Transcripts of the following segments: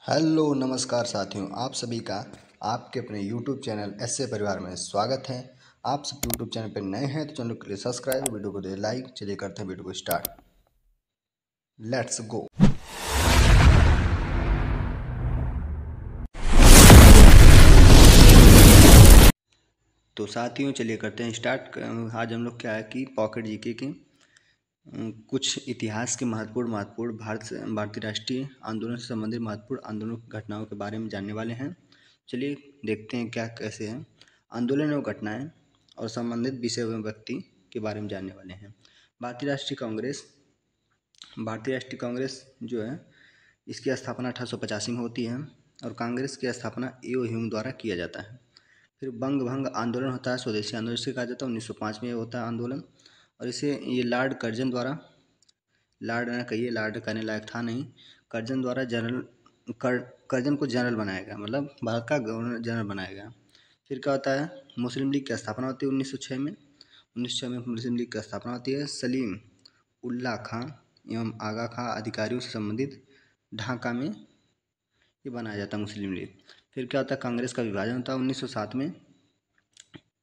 Hello नमस्कार साथियों, आप सभी का आपके अपने YouTube चैनल एसए परिवार में स्वागत है। आप सब YouTube चैनल पर नए हैं तो चैनल के लिए सब्सक्राइब, वीडियो को दे लाइक। चलिए करते हैं वीडियो को स्टार्ट। Let's go. तो साथियों चलिए करते हैं स्टार्ट। आज हम लोग क्या है कि पॉकेट जीके के कुछ इतिहास के महत्वपूर्ण भारतीय राष्ट्रीय आंदोलन से संबंधित महत्वपूर्ण आंदोलन घटनाओं के बारे में जानने वाले हैं। चलिए देखते हैं क्या कैसे हैं। आंदोलन और घटनाएं और संबंधित विषय एवं व्यक्ति के बारे में जानने वाले हैं। भारतीय राष्ट्रीय कांग्रेस जो है इसकी स्थापना 1885 में होती है और कांग्रेस की स्थापना ए.ओ. ह्यूम द्वारा किया जाता है। फिर बंग भंग आंदोलन होता है, स्वदेशी आंदोलन से कहा जाता है। 1905 में होता है आंदोलन और इसे ये लॉर्ड कर्जन द्वारा, लॉर्ड करने लायक था नहीं, कर्जन द्वारा कर्जन को जनरल बनाया गया, मतलब भारत का गवर्नर जनरल बनाया गया। फिर क्या होता है, मुस्लिम लीग की स्थापना होती है 1906 में। 1906 में मुस्लिम लीग की स्थापना होती है। सलीम उल्लाह खां एवं आगा खां अधिकारियों से संबंधित ढाका में ये बनाया जाता है मुस्लिम लीग। फिर क्या होता है, कांग्रेस का विभाजन होता है 1907 में।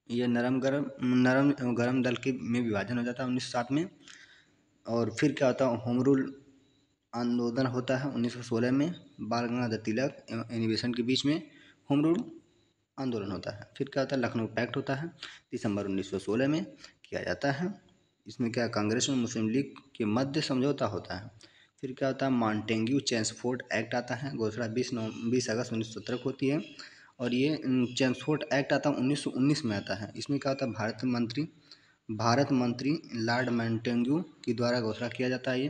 ये नरम गरम दल के में विभाजन हो जाता है 1907 में। और फिर क्या होता है, होम रूल आंदोलन होता है 1916 में। बाल गंगाधर तिलक एवं एनी बेसेंट के बीच में होम रूल आंदोलन होता है। फिर क्या होता है, लखनऊ पैक्ट होता है दिसंबर 1916 में किया जाता है। इसमें क्या कांग्रेस और मुस्लिम लीग के मध्य समझौता होता है। फिर क्या होता है, मॉन्टेग्यू चेम्सफोर्ड एक्ट आता है। घोषणा 20 अगस्त 1917 को होती है और ये चेम्सफोर्ड एक्ट आता है 1919 में आता है। इसमें क्या होता है, भारत मंत्री लॉर्ड मॉन्टेग्यू के द्वारा घोषणा किया जाता है ये।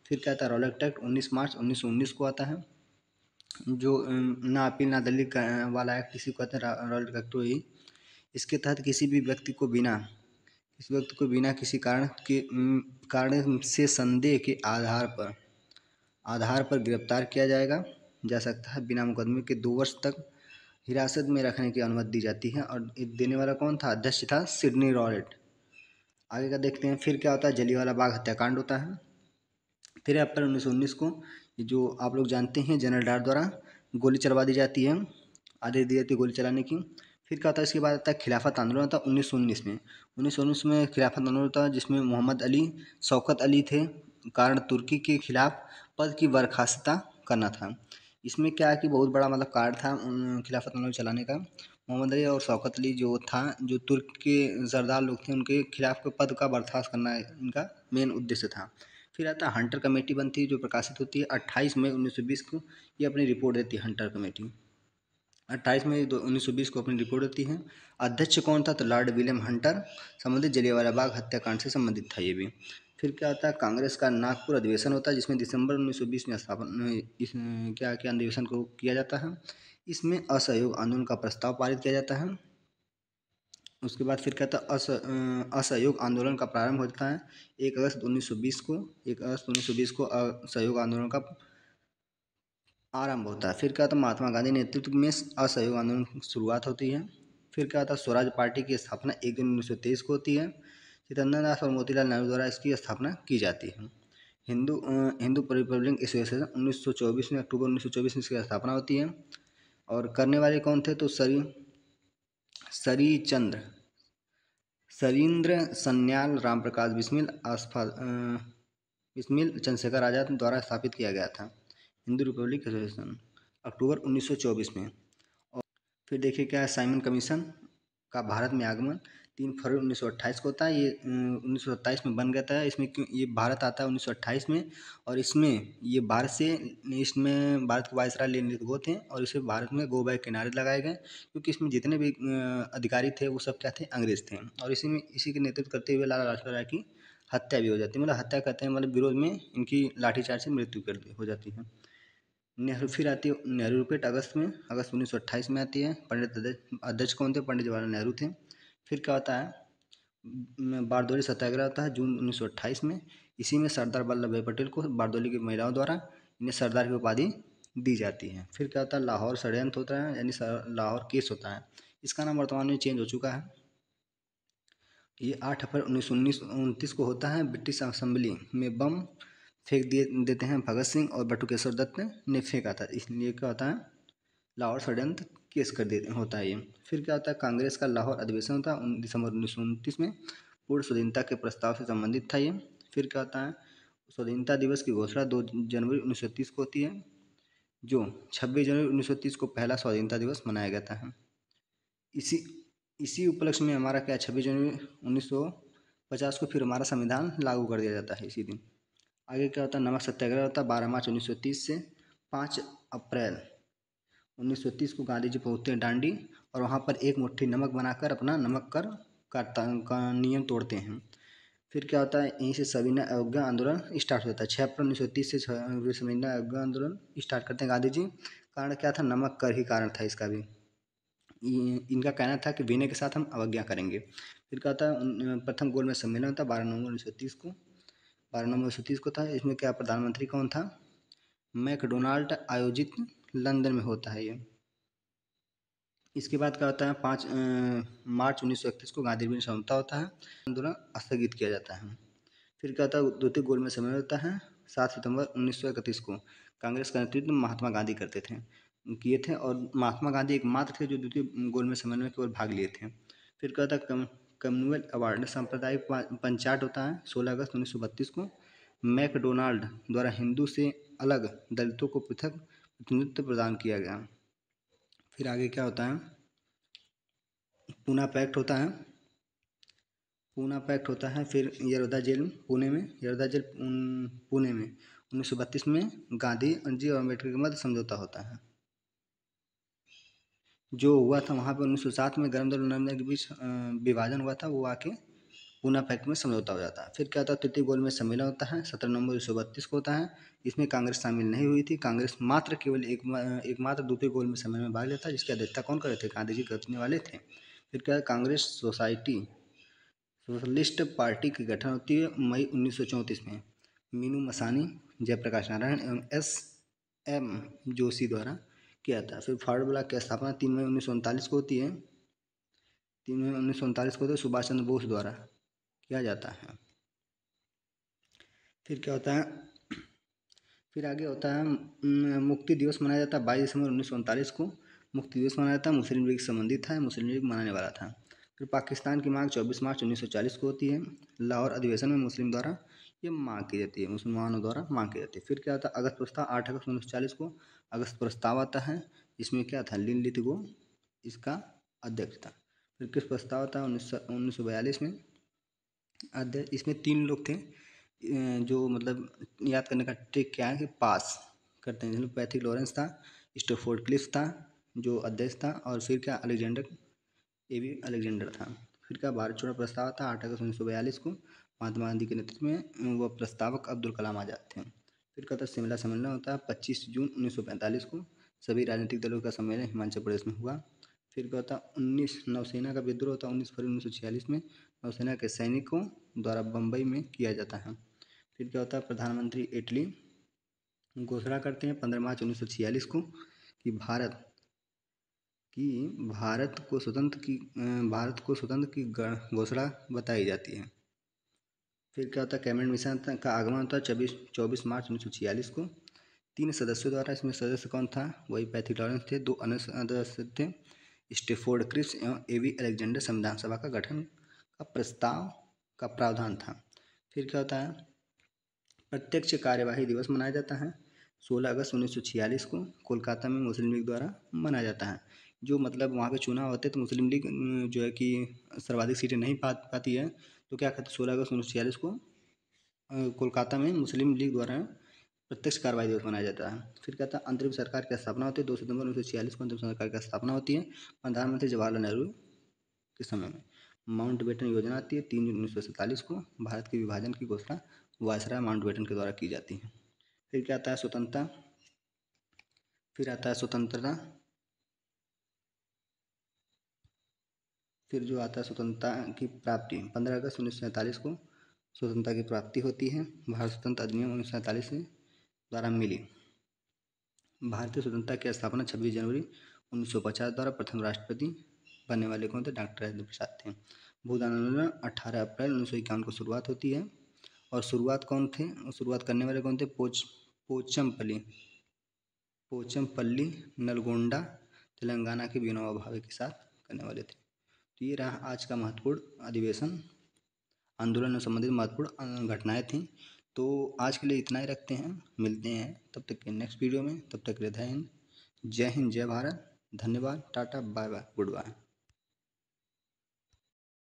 फिर क्या आता है, रॉलेट एक्ट 19 मार्च 1919 को आता है, जो ना अपील ना दलील वाला एक्ट किसी को कहते हैं रॉलेट एक्ट। ही इसके तहत किसी व्यक्ति को बिना किसी कारण से संदेह के आधार पर गिरफ्तार किया जा सकता है। बिना मुकदमे के 2 वर्ष तक हिरासत में रखने की अनुमति दी जाती है। और देने वाला कौन था, अध्यक्ष था सिडनी रॉलेट। आगे का देखते हैं। फिर क्या होता है, जलियांवाला बाग हत्याकांड होता है। फिर अप्रैल 1919 को जो आप लोग जानते हैं, जनरल डायर द्वारा गोली चलवा दी जाती है, आदेश दी जाती है गोली चलाने की। फिर क्या होता है, इसके बाद आता है खिलाफत आंदोलन होता है 1919 में। 1919 में खिलाफत आंदोलन होता है जिसमें मोहम्मद अली शौकत अली थे, कारण तुर्की के खिलाफ पद की बर्खास्तता करना था। इसमें क्या है कि बहुत बड़ा मतलब कारण था खिलाफत आंदोलन चलाने का। मोहम्मद अली और शौकत अली जो था, जो तुर्क के सरदार लोग थे, उनके खिलाफ पद का बर्खास्त करना इनका मेन उद्देश्य था। फिर आता है हंटर कमेटी बनती है जो प्रकाशित होती है 28 मई 1920 को। ये अपनी रिपोर्ट देती है हंटर कमेटी। 28 मई 1920 को अपनी रिपोर्ट देती है। अध्यक्ष कौन था, तो लॉर्ड विलियम हंटर। संबंधित जलियांवाला बाग हत्याकांड से संबंधित था ये भी। फिर क्या होता है, कांग्रेस का नागपुर अधिवेशन होता है जिसमें दिसंबर 1920 में क्या अधिवेशन को किया जाता है। इसमें असहयोग आंदोलन का प्रस्ताव पारित किया जाता है। उसके बाद फिर कहता है असहयोग आंदोलन का प्रारंभ होता है 1 अगस्त 1920 को। 1 अगस्त 1920 को असहयोग आंदोलन का आरंभ होता है। फिर क्या होता है, महात्मा गांधी नेतृत्व में असहयोग आंदोलन की शुरुआत होती है। फिर क्या होता है, स्वराज पार्टी की स्थापना 1 जून 1923 को होती है। चितरंजन दास और मोतीलाल नेहरू द्वारा इसकी स्थापना की जाती है। हिंदू रिपब्लिक एसोसिएशन 1924 में, अक्टूबर 1924 में इसकी स्थापना होती है। और करने वाले कौन थे, तो सरींद्र सन्याल, राम प्रकाश बिस्मिल, चंद्रशेखर आजाद द्वारा स्थापित किया गया था हिंदू रिपब्लिक एसोसिएशन अक्टूबर 1924 में। और फिर देखिए क्या है, साइमन कमीशन का भारत में आगमन 3 फरवरी 1928 को होता है। ये 1927 में बन गया था। इसमें क्यों ये भारत आता है 1928 में, और इसमें भारत के वायसराय लेनिन वो थे और इसे भारत में गो बैक के नारे लगाए गए, क्योंकि इसमें जितने भी अधिकारी थे वो सब क्या थे, अंग्रेज थे। और इसी के नेतृत्व करते हुए लाला लाजपत राय की हत्या भी हो जाती है, मतलब हत्या करते हैं, मतलब विरोध में इनकी लाठीचार्ज से मृत्यु हो जाती है। नेहरू फिर आती है नेहरू रिपीट अगस्त 1928 में आती है। पंडित अध्यक्ष कौन थे, पंडित जवाहरलाल नेहरू थे। फिर क्या होता है, बारदोली सत्याग्रह होता है जून 1928 में। इसी में सरदार वल्लभ भाई पटेल को बारदोली की महिलाओं द्वारा इन्हें सरदार की उपाधि दी जाती है। फिर क्या होता है, लाहौर षड्यंत्र होता है, यानी लाहौर केस होता है। इसका नाम वर्तमान में चेंज हो चुका है। ये 8 अप्रैल 1929 को होता है। ब्रिटिश असेंबली में बम फेंक दिए देते हैं भगत सिंह और बटुकेश्वर दत्त ने फेंका था, इसलिए क्या होता है लाहौर षड्यंत्र केस कर देते होता है ये। फिर क्या होता है कांग्रेस का लाहौर अधिवेशन होता है दिसंबर 1929 में, पूर्ण स्वाधीनता के प्रस्ताव से संबंधित था ये। फिर क्या होता है स्वाधीनता दिवस की घोषणा 2 जनवरी 1930 को होती है, जो 26 जनवरी 1930 को पहला स्वाधीनता दिवस मनाया गया था। इसी इसी उपलक्ष्य में हमारा क्या 26 जनवरी 1950 को फिर हमारा संविधान लागू कर दिया जाता है इसी दिन। आगे क्या होता है नमक सत्याग्रह होता है 12 मार्च 1930 से 5 अप्रैल 1930 को गांधी जी पहुँचते हैं डांडी और वहाँ पर एक मुट्ठी नमक बनाकर अपना नमक कर का नियम तोड़ते हैं। फिर क्या होता है यहीं से सविनय अवज्ञा आंदोलन स्टार्ट होता है 6 अप्रैल 1930 से सविनय अवज्ञा आंदोलन स्टार्ट करते हैं गांधी जी। कारण क्या था नमक कर ही कारण था इसका भी, इनका कहना था कि विनय के साथ हम अवज्ञा करेंगे। फिर क्या होता है प्रथम गोलमेज सम्मेलन था 12 नवंबर 1930 को, 12 नवंबर 1930 को था। इसमें क्या प्रधानमंत्री कौन था मैकडोनाल्ड आयोजित लंदन में होता है ये। इसके बाद क्या होता है 5 मार्च 1931 को गांधी जी समझौता होता है, आंदोलन स्थगित किया जाता है। फिर क्या होता है द्वितीय गोलमेज सम्मेलन होता है 7 सितंबर 1931 को, कांग्रेस का नेतृत्व महात्मा गांधी किए थे और महात्मा गांधी एकमात्र थे जो द्वितीय गोलमेज सम्मेलन में केवल भाग लिए थे। फिर क्या होता है कम्युनवेल्थ अवार्ड सांप्रदायिक पंचायत होता है 16 अगस्त 1932 को, मैकडोनाल्ड द्वारा हिंदू से अलग दलितों को पृथक प्रतिनिधित्व प्रदान किया गया। फिर आगे क्या होता है पूना पैक्ट होता है, पूना पैक्ट होता है। फिर यरौदा जेल पुणे में, यरौदा जेल पुणे में 1932 में गांधी जी और अम्बेडकर के मध्य समझौता होता है। जो हुआ था वहाँ पे 1907 में गरम दल और नर्मदा के बीच विभाजन हुआ था, वो आके पूना पैक्ट में समझौता हो जाता है। फिर क्या होता है तृतीय गोलमेज सम्मेलन होता है 17 नवंबर 1932 को होता है। इसमें कांग्रेस शामिल नहीं हुई थी, कांग्रेस मात्र केवल एकमात्र द्वितीय गोलमेज सम्मेलन में भाग लेता, जिसकी अध्यक्षता कौन कर रहे थे गांधी जी करने वाले थे। फिर क्या कांग्रेस सोशलिस्ट पार्टी की गठन होती है मई 1934 में, मीनू मसानी, जयप्रकाश नारायण एवं एम जोशी द्वारा किया था। फिर फॉरवर्ड ब्लॉक की स्थापना 3 मई 1939 को होती है, 3 मई 1939 को होती है सुभाष चंद्र बोस द्वारा किया जाता है। फिर क्या होता है फिर आगे होता है मुक्ति दिवस मनाया जाता है 22 दिसंबर 1939 को, मुक्ति दिवस मनाया जाता है, मुस्लिम लीग संबंधित था, मुस्लिम लीग मनाने वाला था। फिर पाकिस्तान की मांग 24 मार्च 1940 को होती है, लाहौर अधिवेशन में मुस्लिम द्वारा ये मांग की जाती है, मुसलमानों द्वारा मांग की जाती है। फिर क्या होता है अगस्त प्रस्ताव 8 अगस्त 1940 को अगस्त प्रस्ताव आता है, इसमें क्या था लिन लिथगो इसका अध्यक्ष था। फिर किस प्रस्ताव आता है 1942 में अध्यक्ष, इसमें 3 लोग थे जो मतलब याद करने का ट्रिक क्या है कि पास करते हैं, जैसे पैथिक लॉरेंस था, स्टैफोर्ड क्लिफ था जो अध्यक्ष था, और फिर क्या अलेक्जेंडर अलेक्जेंडर था। फिर क्या भारत छोड़ो प्रस्ताव था 8 अगस्त 1942 को, महात्मा गांधी के नेतृत्व में वह प्रस्तावक अब्दुल कलाम आजाद थे। फिर क्या था शिमला सम्मेलन होता है 25 जून 1945 को, सभी राजनीतिक दलों का सम्मेलन हिमाचल प्रदेश में हुआ। फिर क्या होता 19 नौसेना का विद्रोह होता 19 फरवरी 1946 में, नौसेना के सैनिकों द्वारा बम्बई में किया जाता है। फिर क्या होता है प्रधानमंत्री इटली घोषणा करते हैं 15 मार्च 1946 को कि भारत को स्वतंत्र की घोषणा बताई जाती है। फिर क्या होता है कैबिनेट मिशन का आगमन होता है 24 मार्च 1946 को, 3 सदस्यों द्वारा, इसमें सदस्य कौन था वही पैथिक लॉरेंस थे, 2 अन्य सदस्य थे स्टैफोर्ड क्रिप्स एवं एवी अलेक्जेंडर। संविधान सभा का गठन का प्रस्ताव का प्रावधान था। फिर क्या होता है प्रत्यक्ष कार्यवाही दिवस मनाया जाता है 16 अगस्त 1946 को, कोलकाता में मुस्लिम लीग द्वारा मनाया जाता है। जो मतलब वहाँ पे चुनाव होते तो मुस्लिम लीग जो है कि सर्वाधिक सीटें नहीं पाती है, तो क्या कहते 16 अगस्त 1946 को कोलकाता में मुस्लिम लीग द्वारा प्रत्यक्ष कार्रवाई दिवस मनाया जाता है। फिर क्या था अंतरिम सरकार की स्थापना होती है 2 सितंबर 1946 को अंतरिम सरकार की स्थापना होती है प्रधानमंत्री जवाहरलाल नेहरू के समय में। माउंटबेटन योजना आती है 3 जून 1947 को, भारत के विभाजन की घोषणा वायसराय माउंटबेटन के द्वारा की जाती है। फिर क्या आता है स्वतंत्रता, फिर आता है स्वतंत्रता, फिर जो आता है स्वतंत्रता की प्राप्ति 15 अगस्त 1947 को स्वतंत्रता की प्राप्ति होती है। भारत स्वतंत्र अधिनियम 1947 से द्वारा मिली। भारतीय स्वतंत्रता की स्थापना 26 जनवरी 1950 द्वारा प्रथम राष्ट्रपति बनने वाले कौन थे डॉक्टर राजेंद्र प्रसाद थे। भूदान आंदोलन 18 अप्रैल 1951 को शुरुआत होती है और शुरुआत कौन थे, शुरुआत करने वाले कौन थे? पोचमपल्ली नलगोंडा तेलंगाना के विनोबा भावे के साथ करने वाले थे। तो ये रहा आज का महत्वपूर्ण अधिवेशन, आंदोलन में संबंधित महत्वपूर्ण घटनाएं थीं। तो आज के लिए इतना ही रखते हैं, मिलते हैं तब तक के नेक्स्ट वीडियो में। तब तक के लिए जय हिंद, जय भारत, धन्यवाद, tata, bye bye, good bye.